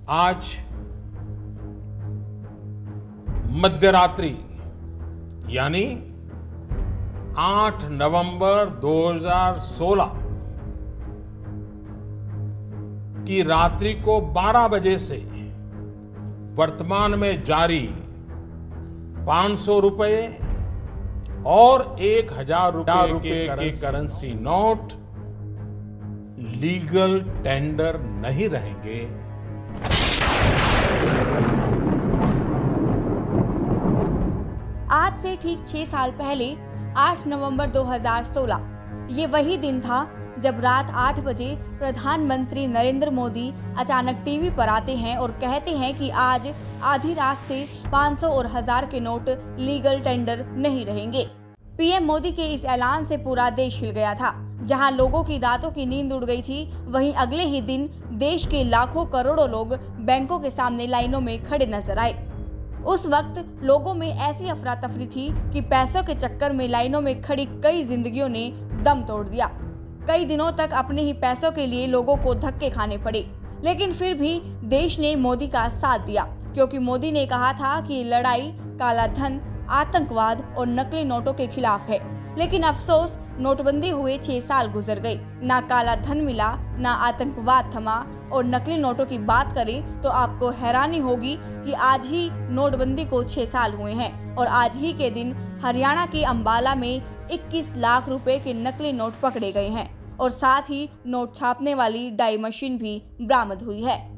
आज मध्यरात्रि यानी 8 नवंबर 2016 की रात्रि को 12 बजे से वर्तमान में जारी 500 रुपए और 1000 रुपए के करेंसी नोट लीगल टेंडर नहीं रहेंगे। आज से ठीक 6 साल पहले 8 नवंबर 2016 ये वही दिन था जब रात 8 बजे प्रधानमंत्री नरेंद्र मोदी अचानक टीवी पर आते हैं और कहते हैं कि आज आधी रात से 500 और 1000 के नोट लीगल टेंडर नहीं रहेंगे। पीएम मोदी के इस ऐलान से पूरा देश हिल गया था। जहां लोगों की रातों की नींद उड़ गई थी, वहीं अगले ही दिन देश के लाखों करोड़ों लोग बैंकों के सामने लाइनों में खड़े नजर आए। उस वक्त लोगों में ऐसी अफरा तफरी थी कि पैसों के चक्कर में लाइनों में खड़ी कई जिंदगियों ने दम तोड़ दिया। कई दिनों तक अपने ही पैसों के लिए लोगों को धक्के खाने पड़े, लेकिन फिर भी देश ने मोदी का साथ दिया, क्योंकि मोदी ने कहा था कि लड़ाई काला धन, आतंकवाद और नकली नोटों के खिलाफ है। लेकिन अफसोस, नोटबंदी हुए 6 साल गुजर गए, ना काला धन मिला, ना आतंकवाद थमा। और नकली नोटों की बात करें तो आपको हैरानी होगी कि आज ही नोटबंदी को 6 साल हुए हैं और आज ही के दिन हरियाणा के अंबाला में 21 लाख रुपए के नकली नोट पकड़े गए हैं और साथ ही नोट छापने वाली डाई मशीन भी बरामद हुई है।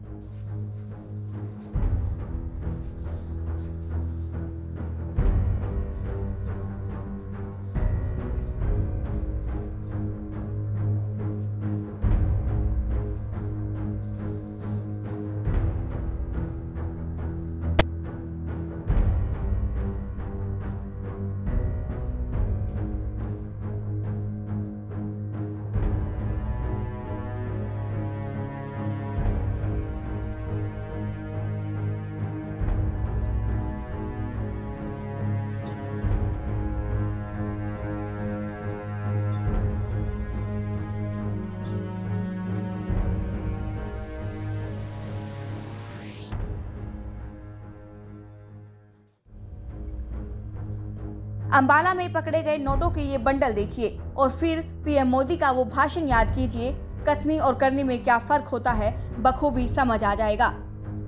अंबाला में पकड़े गए नोटों के ये बंडल देखिए और फिर पीएम मोदी का वो भाषण याद कीजिए। कथनी और करनी में क्या फर्क होता है, बखूबी समझ आ जाएगा।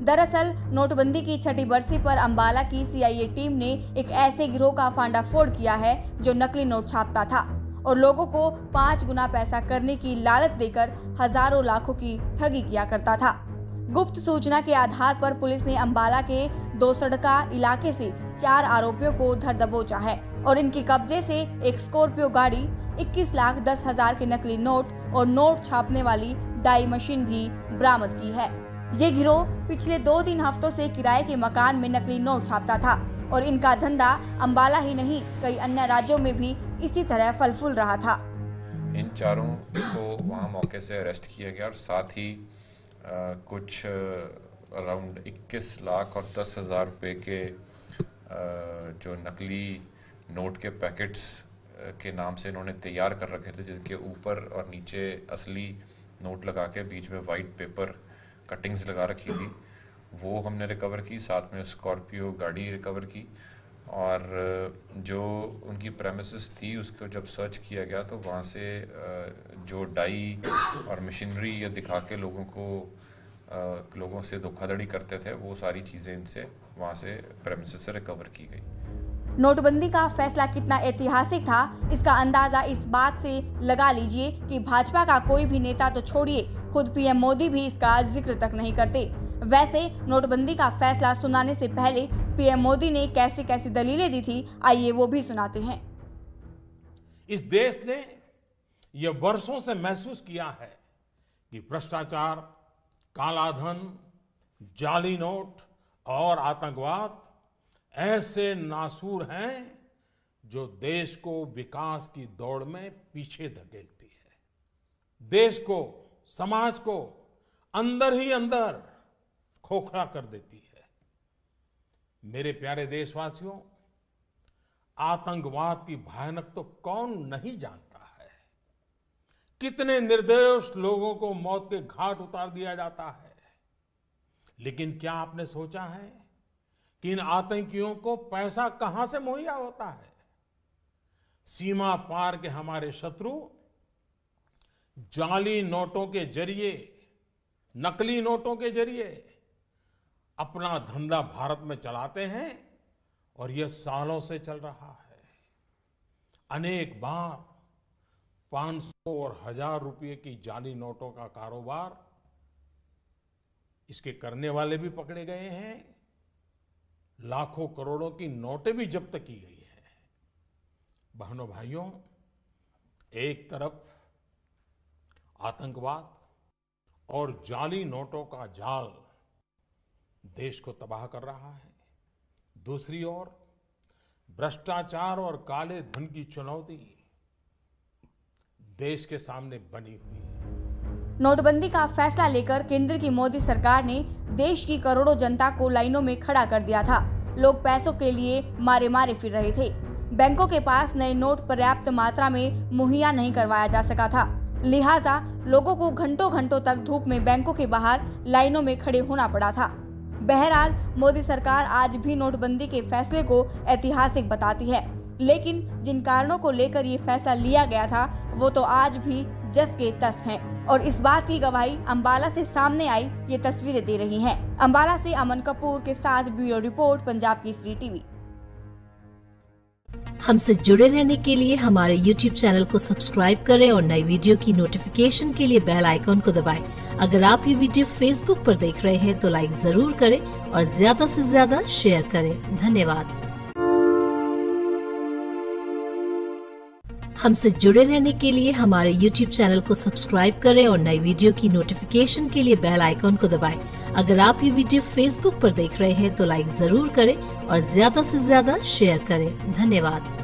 दरअसल नोटबंदी की 6ठी बरसी पर अंबाला की सीआईए टीम ने एक ऐसे गिरोह का फांडाफोड़ किया है जो नकली नोट छापता था और लोगों को 5 गुना पैसा करने की लालच देकर हजारों लाखों की ठगी किया करता था। गुप्त सूचना के आधार पर पुलिस ने अंबाला के दोसड़का इलाके से 4 आरोपियों को धर दबोचा है और इनके कब्जे से एक स्कॉर्पियो गाड़ी, 21,10,000 के नकली नोट और नोट छापने वाली डाई मशीन भी बरामद की है। ये गिरोह पिछले 2-3 हफ्तों से किराए के मकान में नकली नोट छापता था और इनका धंधा अंबाला ही नहीं कई अन्य राज्यों में भी इसी तरह फल फूल रहा था। इन चारों को वहाँ मौके से अरेस्ट किया गया और साथ ही कुछ अराउंड 21 लाख और 10,000 रुपये के जो नकली नोट के पैकेट्स के नाम से इन्होंने तैयार कर रखे थे, जिसके ऊपर और नीचे असली नोट लगा के बीच में वाइट पेपर कटिंग्स लगा रखी थी, वो हमने रिकवर की। साथ में स्कॉर्पियो गाड़ी रिकवर की और जो उनकी प्रेमिसेस थी उसको जब सर्च किया गया तो वहाँ से जो डाई और मशीनरी ये दिखा के लोगों से धोखाधड़ी करते थे, वो सारी चीज़ें इनसे वहाँ से प्रेमिसेस से रिकवर की गई। नोटबंदी का फैसला कितना ऐतिहासिक था, इसका अंदाजा इस बात से लगा लीजिए कि भाजपा का कोई भी नेता तो छोड़िए, खुद पीएम मोदी भी इसका जिक्र तक नहीं करते। वैसे नोटबंदी का फैसला सुनाने से पहले पीएम मोदी ने कैसी कैसी दलीलें दी थी, आइए वो भी सुनाते हैं। इस देश ने यह वर्षों से महसूस किया है कि भ्रष्टाचार, कालाधन, जाली नोट और आतंकवाद ऐसे नासूर हैं जो देश को विकास की दौड़ में पीछे धकेलती है, देश को, समाज को अंदर ही अंदर खोखला कर देती है। मेरे प्यारे देशवासियों, आतंकवाद की भयानक तो कौन नहीं जानता है। कितने निर्दोष लोगों को मौत के घाट उतार दिया जाता है, लेकिन क्या आपने सोचा है कि इन आतंकियों को पैसा कहां से मुहैया होता है? सीमा पार के हमारे शत्रु जाली नोटों के जरिए, नकली नोटों के जरिए अपना धंधा भारत में चलाते हैं और यह सालों से चल रहा है। अनेक बार 500 और 1000 रुपये की जाली नोटों का कारोबार इसके करने वाले भी पकड़े गए हैं, लाखों करोड़ों की नोटें भी जब्त की गई हैं। बहनों भाइयों, एक तरफ आतंकवाद और जाली नोटों का जाल देश को तबाह कर रहा है, दूसरी ओर भ्रष्टाचार और काले धन की चुनौती देश के सामने बनी हुई है। नोटबंदी का फैसला लेकर केंद्र की मोदी सरकार ने देश की करोड़ों जनता को लाइनों में खड़ा कर दिया था। लोग पैसों के लिए मारे मारे फिर रहे थे। बैंकों के पास नए नोट पर्याप्त मात्रा में मुहैया नहीं करवाया जा सका था, लिहाजा लोगों को घंटों घंटों तक धूप में बैंकों के बाहर लाइनों में खड़े होना पड़ा था। बहरहाल मोदी सरकार आज भी नोटबंदी के फैसले को ऐतिहासिक बताती है, लेकिन जिन कारणों को लेकर ये फैसला लिया गया था वो तो आज भी जस के तस हैं और इस बात की गवाही अंबाला से सामने आई ये तस्वीरें दे रही हैं। अंबाला से अमन कपूर के साथ bureau report, Punjab Kesari TV. हमसे जुड़े रहने के लिए हमारे YouTube चैनल को सब्सक्राइब करें और नई वीडियो की नोटिफिकेशन के लिए बेल आइकॉन को दबाएं। अगर आप ये वीडियो Facebook पर देख रहे हैं तो लाइक जरूर करें और ज्यादा से ज्यादा शेयर करें। धन्यवाद। हमसे जुड़े रहने के लिए हमारे YouTube चैनल को सब्सक्राइब करें और नई वीडियो की नोटिफिकेशन के लिए बेल आइकॉन को दबाएं। अगर आप ये वीडियो Facebook पर देख रहे हैं तो लाइक जरूर करें और ज्यादा से ज्यादा शेयर करें। धन्यवाद।